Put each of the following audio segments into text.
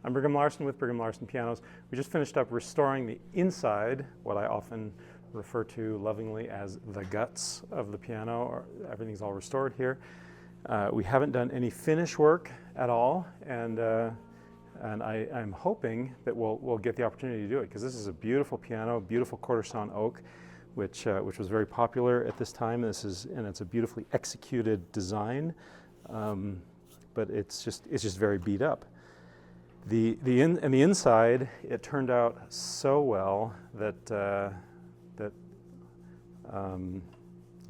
I'm Brigham Larson with Brigham Larson Pianos. We just finished up restoring the inside, what I often refer to lovingly as the guts of the piano. Or everything's all restored here. We haven't done any finish work at all, and I'm hoping that we'll get the opportunity to do it, because this is a beautiful piano, beautiful quarter-sawn oak, which was very popular at this time. And it's a beautifully executed design, but it's just very beat up. The inside, it turned out so well that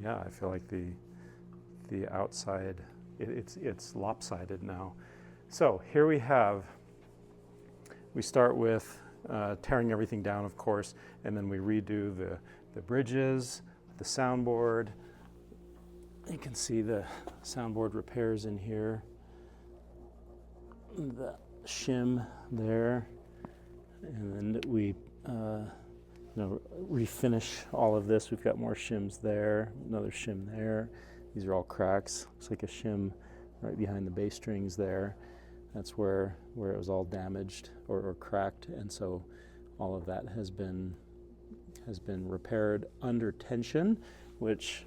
yeah, I feel like the outside, it's lopsided now. So here we start with tearing everything down, of course, and then we redo the bridges, the soundboard. You can see the soundboard repairs in here. The shim there, and then we refinish all of this. We've got more shims there, another shim there. These are all cracks. Looks like a shim right behind the bass strings there. That's where it was all damaged or cracked, and so all of that has been repaired under tension, which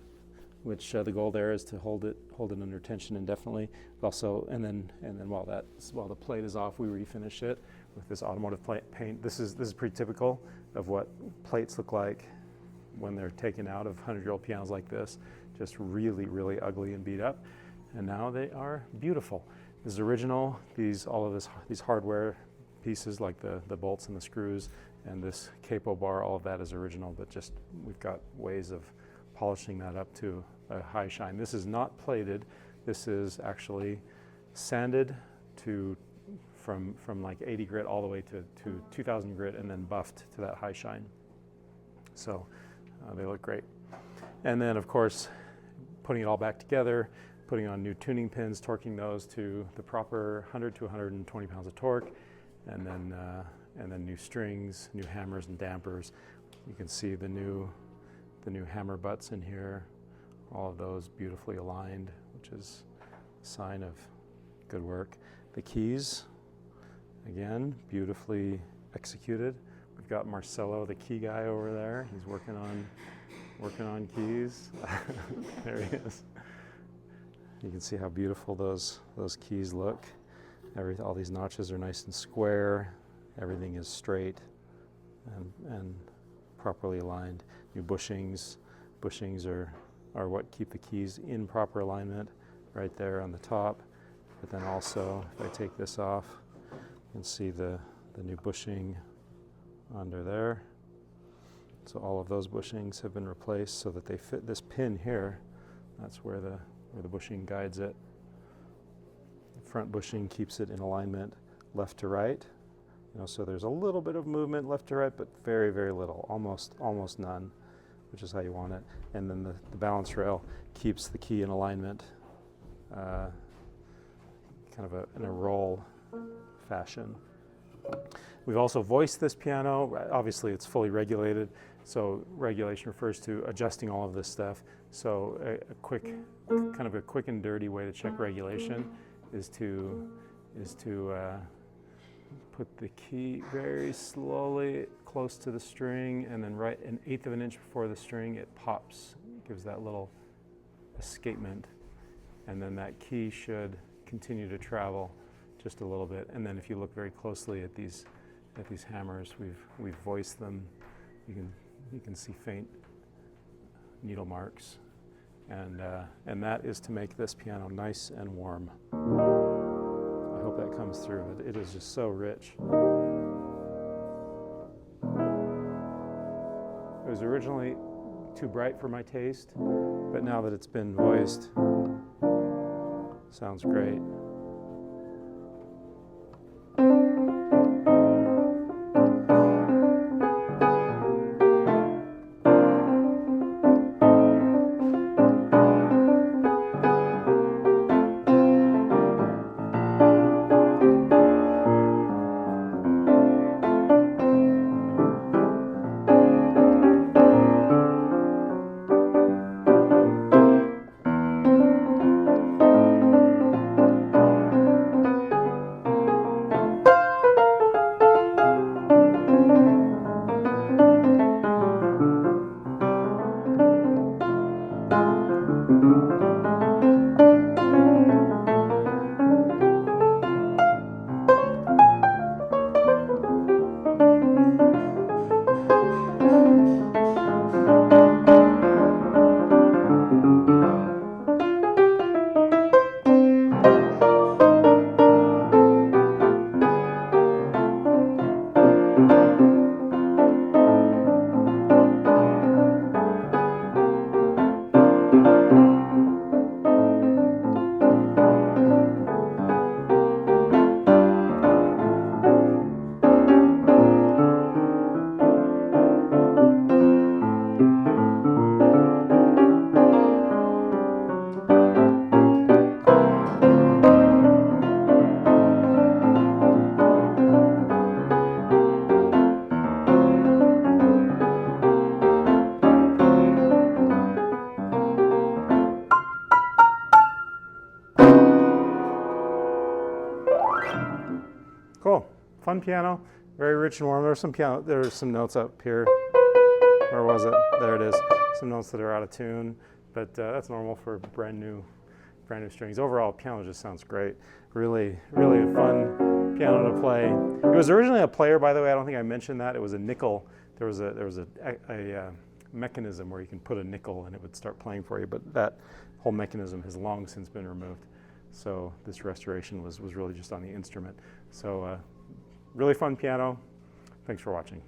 the goal there is to hold it under tension indefinitely. Also, and then while the plate is off, we refinish it with this automotive paint. This is pretty typical of what plates look like when they're taken out of 100-year-old pianos like this, just really, really ugly and beat up. And now they are beautiful. This is original. These hardware pieces, like the bolts and the screws and this capo bar, all of that is original, but just we've got ways of polishing that up to a high shine. This is not plated. This is actually sanded from like 80 grit all the way to 2000 grit, and then buffed to that high shine. So they look great. And then, of course, putting it all back together, putting on new tuning pins, torquing those to the proper 100 to 120 pounds of torque, and then new strings, new hammers and dampers. You can see the new hammer butts in here, all of those beautifully aligned, which is a sign of good work. The keys, again, beautifully executed. We've got Marcelo, the key guy, over there. He's working on keys. There he is. You can see how beautiful those keys look. All these notches are nice and square. Everything is straight and properly aligned. New bushings. Bushings are what keep the keys in proper alignment right there on the top. But then also, if I take this off, you can see the new bushing under there. So all of those bushings have been replaced so that they fit this pin here. That's where the bushing guides it. The front bushing keeps it in alignment left to right. So there's a little bit of movement left to right, but very, very little, almost none, which is how you want it. And then the balance rail keeps the key in alignment, kind of in a roll fashion. We've also voiced this piano. Obviously, it's fully regulated, so regulation refers to adjusting all of this stuff. So a quick and dirty way to check regulation is to put the key very slowly close to the string, and then right 1/8 of an inch before the string, it pops. It gives that little escapement, and then that key should continue to travel just a little bit. And then if you look very closely at these hammers, we've voiced them. You can see faint needle marks, and that is to make this piano nice and warm. I hope that comes through. It is just so rich. It was originally too bright for my taste, but now that it's been voiced, sounds great. Cool. Fun piano, very rich and warm. There's some notes up here. Where was it? There it is. Some notes that are out of tune, but that's normal for brand new strings. Overall, piano just sounds great. Really, really a fun piano to play. It was originally a player, by the way. I don't think I mentioned that. It was a nickel. There was a mechanism where you can put a nickel and it would start playing for you, but that whole mechanism has long since been removed. So this restoration was really just on the instrument. So really fun piano. Thanks for watching.